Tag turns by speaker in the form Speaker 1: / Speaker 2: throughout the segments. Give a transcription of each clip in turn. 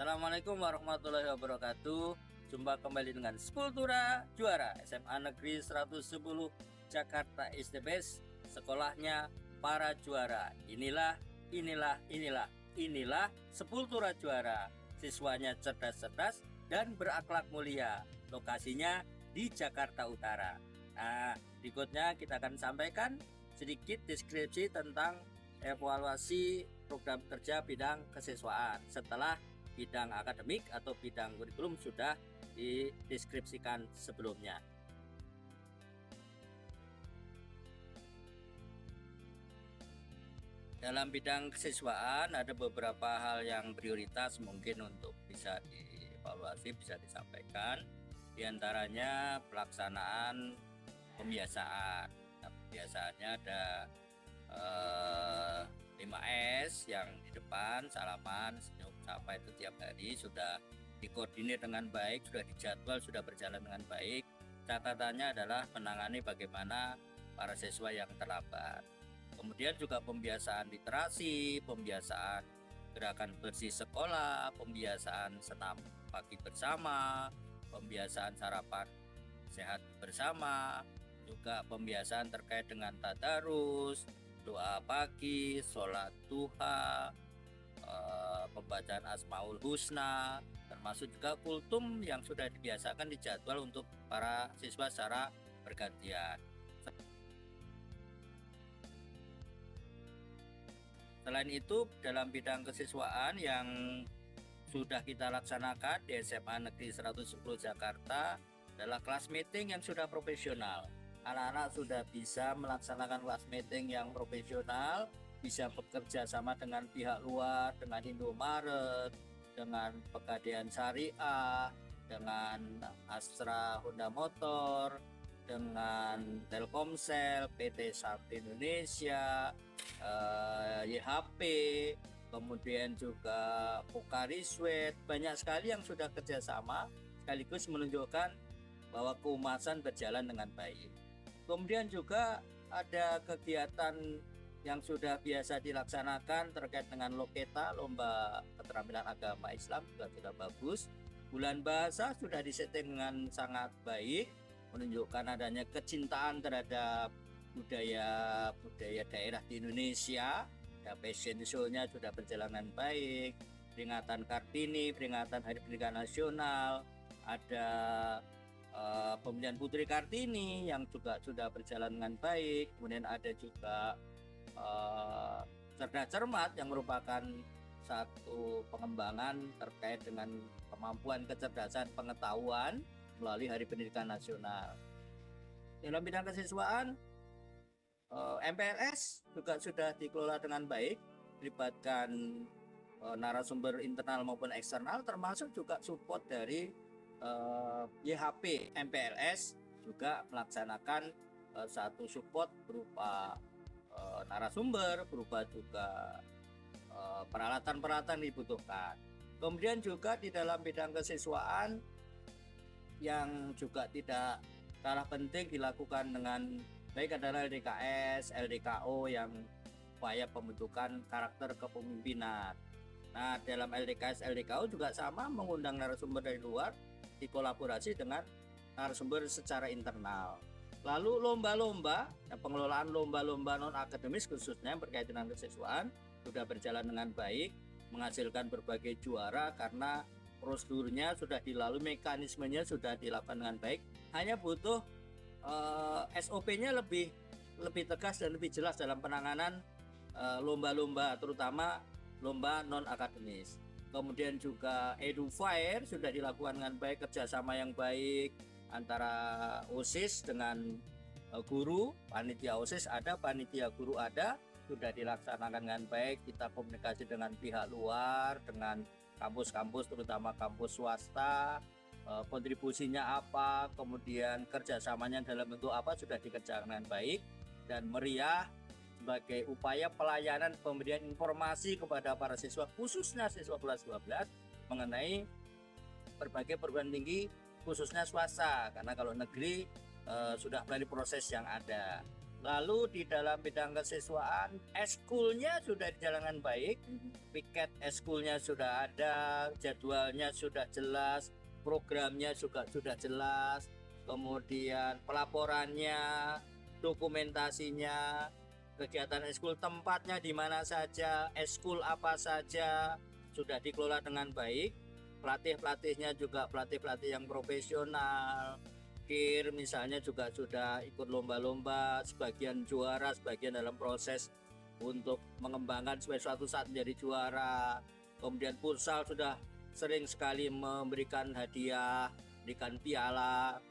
Speaker 1: Assalamualaikum warahmatullahi wabarakatuh. Jumpa kembali dengan Skultura Juara SMA Negeri 110 Jakarta is the best. Sekolahnya para juara. Inilah Sepultura Juara. Siswanya cerdas-cerdas dan berakhlak mulia. Lokasinya di Jakarta Utara. Nah, berikutnya kita akan sampaikan sedikit deskripsi tentang evaluasi program kerja bidang kesiswaan setelah bidang akademik atau bidang kurikulum sudah dideskripsikan sebelumnya. Dalam bidang kesiswaan ada beberapa hal yang prioritas mungkin untuk bisa dievaluasi, bisa disampaikan. Di antaranya pelaksanaan pembiasaan. Nah, pembiasaannya ada 5S yang di depan, salaman, senyum, sapa, itu tiap hari sudah dikoordinir dengan baik, sudah dijadwal, sudah berjalan dengan baik. Catatannya adalah menangani bagaimana para siswa yang terlambat. Kemudian juga pembiasaan literasi, pembiasaan gerakan bersih sekolah, pembiasaan senam pagi bersama, pembiasaan sarapan sehat bersama, juga pembiasaan terkait dengan tadarus, doa pagi, sholat duha, pembacaan Asmaul Husna, termasuk juga kultum yang sudah dibiasakan dijadwal untuk para siswa secara bergantian. Selain itu, dalam bidang kesiswaan yang sudah kita laksanakan di SMA Negeri 110 Jakarta adalah kelas meeting yang sudah profesional. Anak-anak sudah bisa melaksanakan kelas meeting yang profesional, bisa bekerja sama dengan pihak luar, dengan Indomaret, dengan Pegadaian Syariah, dengan Astra Honda Motor, dengan Telkomsel, PT Sakti Indonesia, YHP, kemudian juga Pocari Sweat. Banyak sekali yang sudah kerjasama, sekaligus menunjukkan bahwa kehumasan berjalan dengan baik. Kemudian juga ada kegiatan yang sudah biasa dilaksanakan terkait dengan Loketa, lomba keterampilan agama Islam, juga sudah bagus. Bulan bahasa sudah disetting dengan sangat baik, menunjukkan adanya kecintaan terhadap budaya daerah di Indonesia. Ya, fashion show-nya sudah berjalan dengan baik. Peringatan Kartini, peringatan Hari Pendidikan Nasional, ada pemilihan Putri Kartini yang juga sudah berjalan dengan baik. Kemudian ada juga cerdas cermat yang merupakan satu pengembangan terkait dengan kemampuan kecerdasan pengetahuan melalui Hari Pendidikan Nasional. Dalam bidang kesiswaan, MPLS juga sudah dikelola dengan baik, melibatkan narasumber internal maupun eksternal, termasuk juga support dari YHP. MPLS juga melaksanakan satu support berupa narasumber, berupa juga peralatan-peralatan dibutuhkan. Kemudian juga di dalam bidang kesiswaan yang juga tidak kalah penting dilakukan dengan baik adalah LDKS, LDKO yang upaya pembentukan karakter kepemimpinan. Nah, dalam LDKS, LDKO juga sama, mengundang narasumber dari luar, dikolaborasi dengan narasumber secara internal. Lalu lomba-lomba, pengelolaan lomba-lomba non-akademis khususnya berkaitan dengan kesiswaan sudah berjalan dengan baik, menghasilkan berbagai juara karena prosedurnya sudah dilalui, mekanismenya sudah dilakukan dengan baik. Hanya butuh SOP-nya lebih tegas dan lebih jelas dalam penanganan lomba-lomba, terutama lomba non-akademis. Kemudian juga EduFair sudah dilakukan dengan baik, kerjasama yang baik antara OSIS dengan guru, panitia OSIS ada, panitia guru ada, sudah dilaksanakan dengan baik. Kita komunikasi dengan pihak luar, dengan kampus-kampus, terutama kampus swasta, kontribusinya apa, kemudian kerjasamanya dalam bentuk apa, sudah dikerjakan dengan baik dan meriah sebagai upaya pelayanan pemberian informasi kepada para siswa, khususnya siswa kelas 12 mengenai berbagai perguruan tinggi, khususnya swasta, karena kalau negeri sudah melalui proses yang ada. Lalu di dalam bidang kesiswaan, eskulnya sudah dijalankan baik, piket eskulnya sudah ada, jadwalnya sudah jelas, programnya juga sudah jelas, kemudian pelaporannya, dokumentasinya, kegiatan eskul tempatnya di mana saja, eskul apa saja sudah dikelola dengan baik. Pelatih-pelatihnya juga pelatih-pelatih yang profesional. Kir misalnya juga sudah ikut lomba-lomba, sebagian juara, sebagian dalam proses untuk mengembangkan supaya suatu saat menjadi juara. Kemudian futsal sudah sering sekali memberikan hadiah, memberikan piala.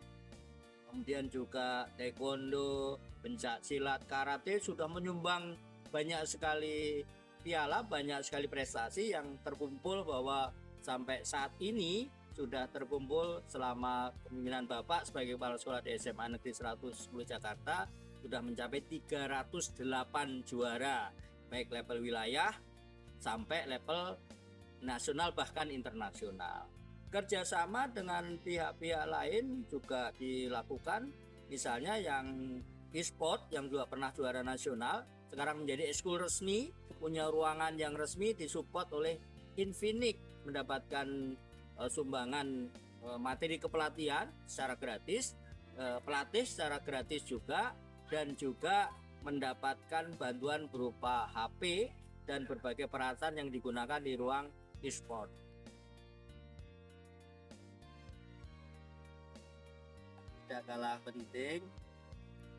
Speaker 1: Kemudian juga taekwondo, pencak silat, karate sudah menyumbang banyak sekali piala, banyak sekali prestasi yang terkumpul bahwa sampai saat ini sudah terkumpul selama kepemimpinan Bapak sebagai Kepala Sekolah di SMA Negeri 110 Jakarta sudah mencapai 308 juara baik level wilayah sampai level nasional bahkan internasional. Kerjasama dengan pihak-pihak lain juga dilakukan, misalnya yang e-sport yang juga pernah juara nasional sekarang menjadi ekskul resmi, punya ruangan yang resmi disupport oleh Infinix, mendapatkan sumbangan materi kepelatihan secara gratis, pelatih secara gratis juga, dan juga mendapatkan bantuan berupa HP dan berbagai peralatan yang digunakan di ruang e-sport. Tidak kalah penting,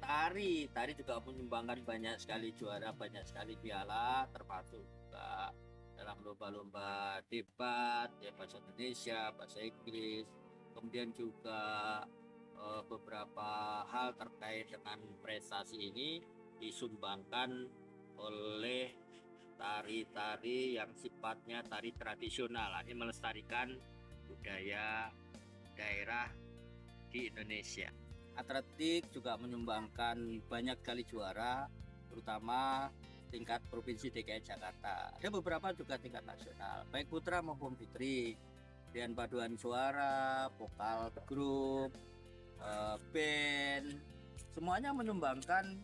Speaker 1: tari juga menyumbangkan banyak sekali juara, banyak sekali piala, termasuk juga dalam lomba-lomba debat ya, bahasa Indonesia, bahasa Inggris, kemudian juga beberapa hal terkait dengan prestasi ini disumbangkan oleh tari-tari yang sifatnya tari tradisional, ini melestarikan budaya daerah di Indonesia. Atletik juga menyumbangkan banyak kali juara, terutama tingkat provinsi DKI Jakarta. Ada beberapa juga tingkat nasional, baik putra maupun putri. Dan paduan suara, vokal grup, band, semuanya menyumbangkan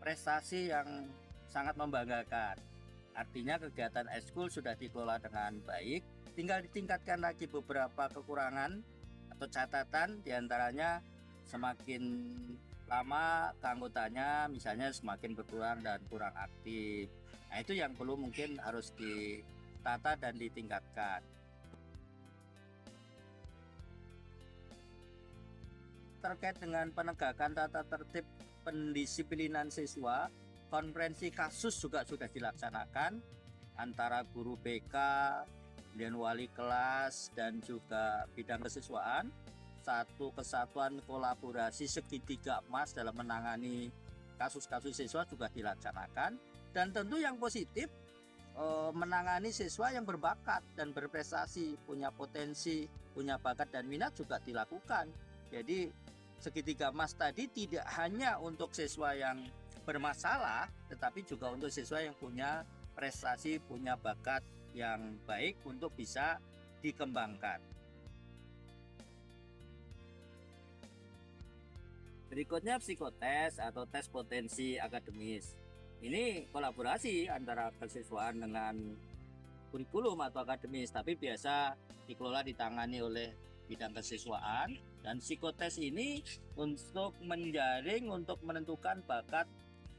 Speaker 1: prestasi yang sangat membanggakan. Artinya kegiatan eskul sudah dikelola dengan baik, tinggal ditingkatkan lagi beberapa kekurangan atau catatan, diantaranya semakin lama keanggotanya misalnya semakin berkurang dan kurang aktif. Nah, itu yang perlu mungkin harus ditata dan ditingkatkan. Terkait dengan penegakan tata tertib pendisiplinan siswa, konferensi kasus juga sudah dilaksanakan antara guru BK, kemudian wali kelas, dan juga bidang kesiswaan. Satu kesatuan kolaborasi segitiga emas dalam menangani kasus-kasus siswa juga dilaksanakan. Dan tentu yang positif, menangani siswa yang berbakat dan berprestasi, punya potensi, punya bakat dan minat juga dilakukan. Jadi segitiga emas tadi tidak hanya untuk siswa yang bermasalah, tetapi juga untuk siswa yang punya prestasi, punya bakat yang baik untuk bisa dikembangkan. Berikutnya psikotes atau tes potensi akademis. Ini kolaborasi antara kesiswaan dengan kurikulum atau akademis, tapi biasa dikelola ditangani oleh bidang kesiswaan. Dan psikotes ini untuk menjaring, untuk menentukan bakat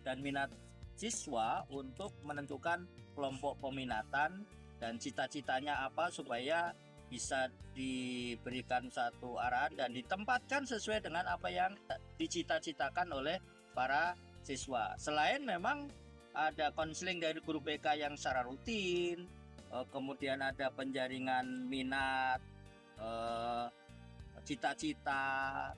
Speaker 1: dan minat siswa, untuk menentukan kelompok peminatan dan cita-citanya apa supaya bisa diberikan satu arahan dan ditempatkan sesuai dengan apa yang dicita-citakan oleh para siswa. Selain memang ada konseling dari guru BK yang secara rutin, kemudian ada penjaringan minat, cita-cita,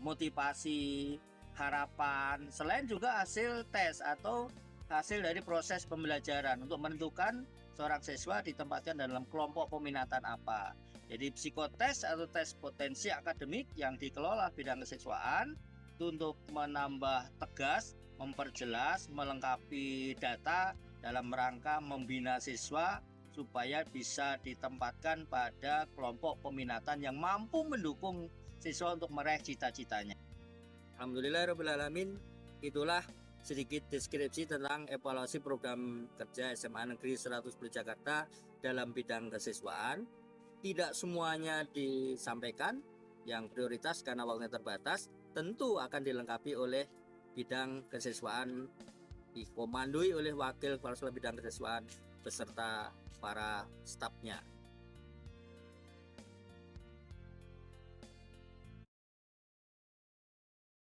Speaker 1: motivasi, harapan. Selain juga hasil tes atau hasil dari proses pembelajaran untuk menentukan seorang siswa ditempatkan dalam kelompok peminatan apa. Jadi psikotes atau tes potensi akademik yang dikelola bidang kesiswaan itu untuk menambah tegas, memperjelas, melengkapi data dalam rangka membina siswa supaya bisa ditempatkan pada kelompok peminatan yang mampu mendukung siswa untuk meraih cita-citanya. Alhamdulillahirabbil alamin. itulah sedikit deskripsi tentang evaluasi program kerja SMA Negeri 110 Jakarta dalam bidang kesiswaan. Tidak semuanya disampaikan, yang prioritas karena waktunya terbatas, tentu akan dilengkapi oleh bidang kesiswaan, dikomandoi oleh Wakil Kepala Sekolah Bidang Kesiswaan beserta para stafnya.